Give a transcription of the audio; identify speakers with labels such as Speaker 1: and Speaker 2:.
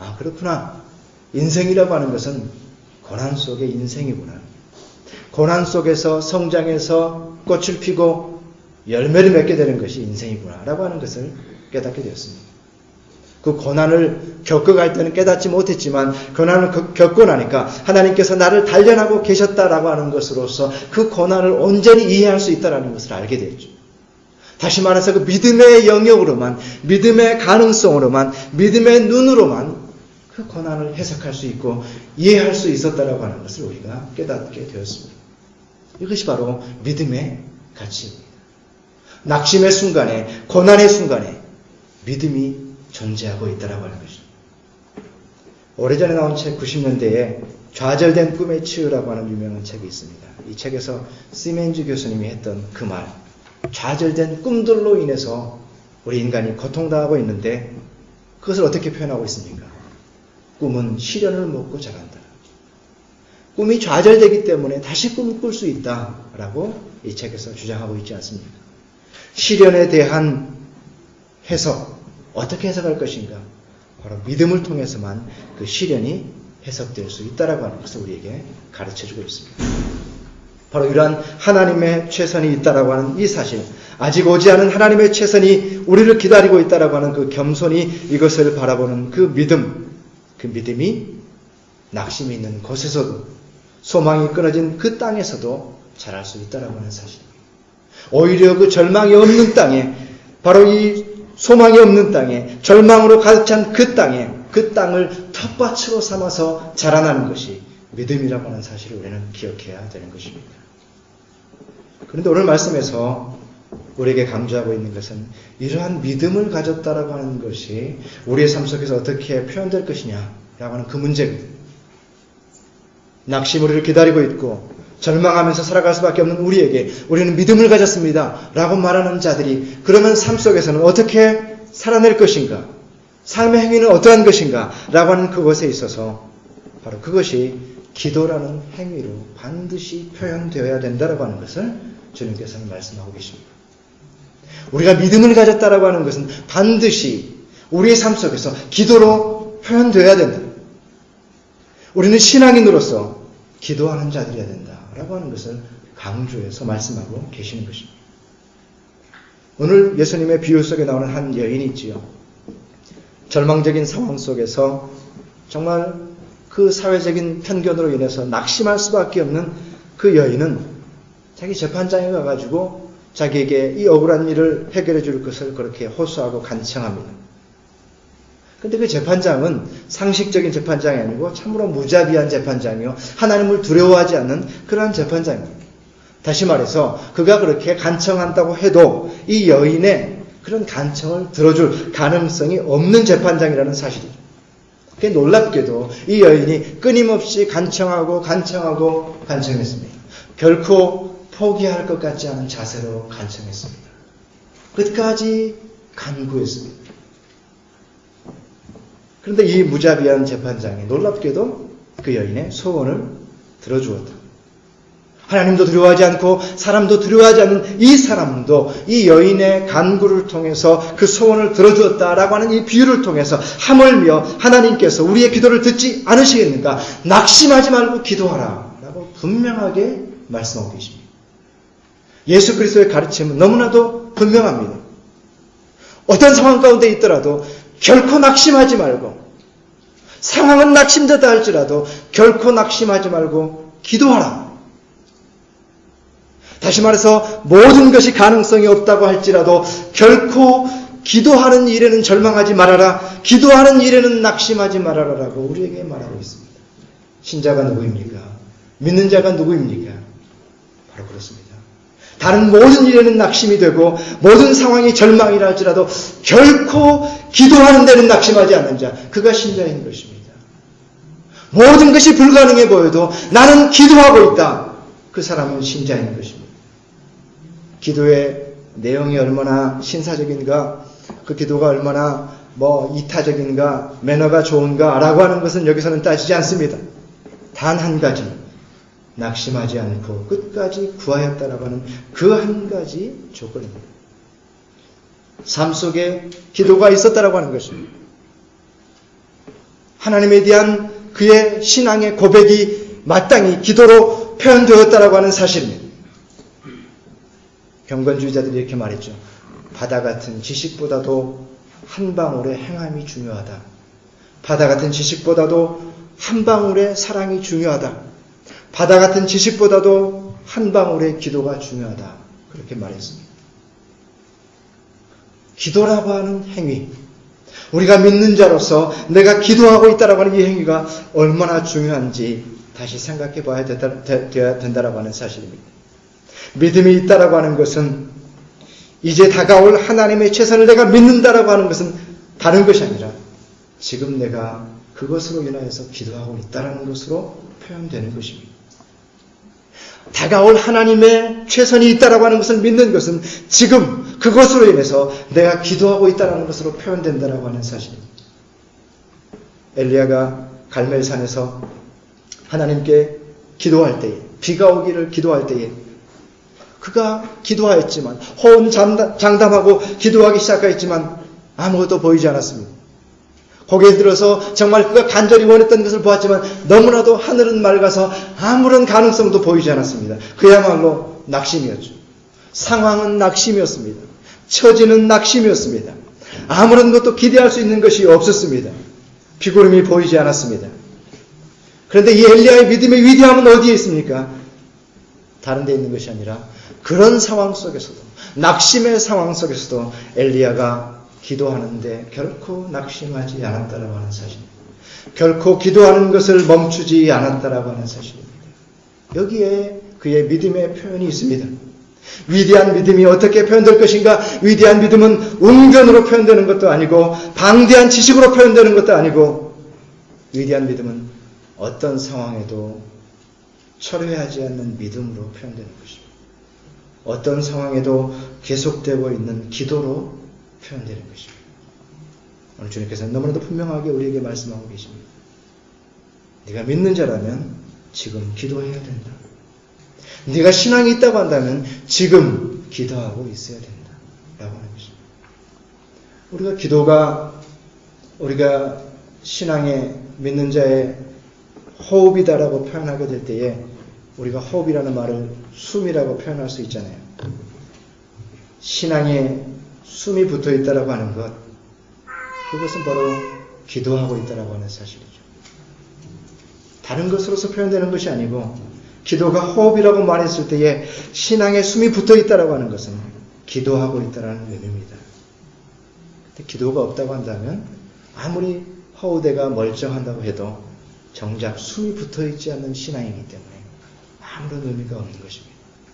Speaker 1: 아, 그렇구나. 인생이라고 하는 것은 고난 속의 인생이구나. 고난 속에서 성장해서 꽃을 피고 열매를 맺게 되는 것이 인생이구나 라고 하는 것을 깨닫게 되었습니다. 그 고난을 겪어갈 때는 깨닫지 못했지만 고난을 겪고 나니까 하나님께서 나를 단련하고 계셨다라고 하는 것으로서 그 고난을 온전히 이해할 수 있다는 것을 알게 되었죠. 다시 말해서 그 믿음의 영역으로만, 믿음의 가능성으로만, 믿음의 눈으로만 그 고난을 해석할 수 있고 이해할 수 있었다라고 하는 것을 우리가 깨닫게 되었습니다. 이것이 바로 믿음의 가치입니다. 낙심의 순간에, 고난의 순간에 믿음이 존재하고 있다라고 하는 것입니다. 오래전에 나온 책 90년대에 좌절된 꿈의 치유라고 하는 유명한 책이 있습니다. 이 책에서 시멘즈 교수님이 했던 그 말, 좌절된 꿈들로 인해서 우리 인간이 고통당하고 있는데 그것을 어떻게 표현하고 있습니까? 꿈은 시련을 먹고 자란다. 꿈이 좌절되기 때문에 다시 꿈을 꿀 수 있다라고 이 책에서 주장하고 있지 않습니까? 시련에 대한 해석, 어떻게 해석할 것인가? 바로 믿음을 통해서만 그 시련이 해석될 수 있다라고 하는 것을 우리에게 가르쳐주고 있습니다. 바로 이러한 하나님의 최선이 있다라고 하는 이 사실, 아직 오지 않은 하나님의 최선이 우리를 기다리고 있다라고 하는 그 겸손히 이것을 바라보는 그 믿음이 낙심이 있는 곳에서도, 소망이 끊어진 그 땅에서도 자랄 수 있다라고 하는 사실입니다. 오히려 그 절망이 없는 땅에, 바로 이 소망이 없는 땅에, 절망으로 가득 찬 그 땅에, 그 땅을 텃밭으로 삼아서 자라나는 것이 믿음이라고 하는 사실을 우리는 기억해야 되는 것입니다. 그런데 오늘 말씀에서 우리에게 강조하고 있는 것은 이러한 믿음을 가졌다라고 하는 것이 우리의 삶 속에서 어떻게 표현될 것이냐라고 하는 그 문제입니다. 낙심 우리를 기다리고 있고 절망하면서 살아갈 수밖에 없는 우리에게 우리는 믿음을 가졌습니다 라고 말하는 자들이 그러면 삶 속에서는 어떻게 살아낼 것인가, 삶의 행위는 어떠한 것인가 라고 하는 그것에 있어서 바로 그것이 기도라는 행위로 반드시 표현되어야 된다라고 하는 것을 주님께서는 말씀하고 계십니다. 우리가 믿음을 가졌다라고 하는 것은 반드시 우리의 삶 속에서 기도로 표현되어야 된다. 우리는 신앙인으로서 기도하는 자들이어야 된다라고 하는 것을 강조해서 말씀하고 계시는 것입니다. 오늘 예수님의 비유 속에 나오는 한 여인이 있지요. 절망적인 상황 속에서 정말 그 사회적인 편견으로 인해서 낙심할 수밖에 없는 그 여인은 자기 재판장에 가가지고 자기에게 이 억울한 일을 해결해 줄 것을 그렇게 호소하고 간청합니다. 근데 그 재판장은 상식적인 재판장이 아니고 참으로 무자비한 재판장이요, 하나님을 두려워하지 않는 그러한 재판장입니다. 다시 말해서 그가 그렇게 간청한다고 해도 이 여인의 그런 간청을 들어줄 가능성이 없는 재판장이라는 사실이죠. 그게 놀랍게도 이 여인이 끊임없이 간청했습니다. 결코 포기할 것 같지 않은 자세로 간청했습니다. 끝까지 간구했습니다. 그런데 이 무자비한 재판장이 놀랍게도 그 여인의 소원을 들어주었다. 하나님도 두려워하지 않고 사람도 두려워하지 않는 이 사람도 이 여인의 간구를 통해서 그 소원을 들어주었다라고 하는 이 비유를 통해서 하물며 하나님께서 우리의 기도를 듣지 않으시겠는가? 낙심하지 말고 기도하라 라고 분명하게 말씀하고 계십니다. 예수 그리스도의 가르침은 너무나도 분명합니다. 어떤 상황 가운데 있더라도 결코 낙심하지 말고, 상황은 낙심되다 할지라도 결코 낙심하지 말고 기도하라. 다시 말해서 모든 것이 가능성이 없다고 할지라도 결코 기도하는 일에는 절망하지 말아라, 기도하는 일에는 낙심하지 말아라라고 우리에게 말하고 있습니다. 신자가 누구입니까? 믿는 자가 누구입니까? 바로 그렇습니다. 다른 모든 일에는 낙심이 되고 모든 상황이 절망이라 할지라도 결코 기도하는 데는 낙심하지 않는 자, 그가 신자인 것입니다. 모든 것이 불가능해 보여도 나는 기도하고 있다, 그 사람은 신자인 것입니다. 기도의 내용이 얼마나 신사적인가, 그 기도가 얼마나 이타적인가, 매너가 좋은가 라고 하는 것은 여기서는 따지지 않습니다. 단 한 가지, 낙심하지 않고 끝까지 구하였다라고 하는 그 한 가지 조건입니다. 삶 속에 기도가 있었다라고 하는 것입니다. 하나님에 대한 그의 신앙의 고백이 마땅히 기도로 표현되었다라고 하는 사실입니다. 경건주의자들이 이렇게 말했죠. 바다 같은 지식보다도 한 방울의 행함이 중요하다. 바다 같은 지식보다도 한 방울의 사랑이 중요하다. 바다 같은 지식보다도 한 방울의 기도가 중요하다. 그렇게 말했습니다. 기도라고 하는 행위, 우리가 믿는 자로서 내가 기도하고 있다라고 하는 이 행위가 얼마나 중요한지 다시 생각해 봐야 된다라고 하는 사실입니다. 믿음이 있다라고 하는 것은 이제 다가올 하나님의 최선을 내가 믿는다라고 하는 것은 다른 것이 아니라 지금 내가 그것으로 인하여서 기도하고 있다라는 것으로 표현되는 것입니다. 다가올 하나님의 최선이 있다라고 하는 것을 믿는 것은 지금 그것으로 인해서 내가 기도하고 있다라는 것으로 표현된다라고 하는 사실입니다. 엘리야가 갈멜산에서 하나님께 기도할 때에, 비가 오기를 기도할 때에 그가 기도하였지만, 호언장담하고 기도하기 시작하였지만 아무것도 보이지 않았습니다. 거기에 들어서 정말 그가 간절히 원했던 것을 보았지만 너무나도 하늘은 맑아서 아무런 가능성도 보이지 않았습니다. 그야말로 낙심이었죠. 상황은 낙심이었습니다. 처지는 낙심이었습니다. 아무런 것도 기대할 수 있는 것이 없었습니다. 비구름이 보이지 않았습니다. 그런데 이 엘리야의 믿음의 위대함은 어디에 있습니까? 다른 데 있는 것이 아니라 그런 상황 속에서도, 낙심의 상황 속에서도 엘리야가 기도하는데 결코 낙심하지 않았다라고 하는 사실입니다. 결코 기도하는 것을 멈추지 않았다라고 하는 사실입니다. 여기에 그의 믿음의 표현이 있습니다. 위대한 믿음이 어떻게 표현될 것인가? 위대한 믿음은 웅변으로 표현되는 것도 아니고 방대한 지식으로 표현되는 것도 아니고 위대한 믿음은 어떤 상황에도 철회하지 않는 믿음으로 표현되는 것입니다. 어떤 상황에도 계속되고 있는 기도로 표현되는 것입니다. 오늘 주님께서는 너무나도 분명하게 우리에게 말씀하고 계십니다. 네가 믿는 자라면 지금 기도해야 된다. 네가 신앙이 있다고 한다면 지금 기도하고 있어야 된다. 라고 하는 것입니다. 우리가 신앙의 믿는 자의 호흡이다라고 표현하게 될 때에 우리가 호흡이라는 말을 숨이라고 표현할 수 있잖아요. 신앙에 숨이 붙어 있다라고 하는 것, 그것은 바로 기도하고 있다라고 하는 사실이죠. 다른 것으로서 표현되는 것이 아니고 기도가 호흡이라고 말했을 때에 신앙에 숨이 붙어 있다라고 하는 것은 기도하고 있다라는 의미입니다. 근데 기도가 없다고 한다면 아무리 허우대가 멀쩡한다고 해도 정작 숨이 붙어 있지 않는 신앙이기 때문에 아무런 의미가 없는 것입니다.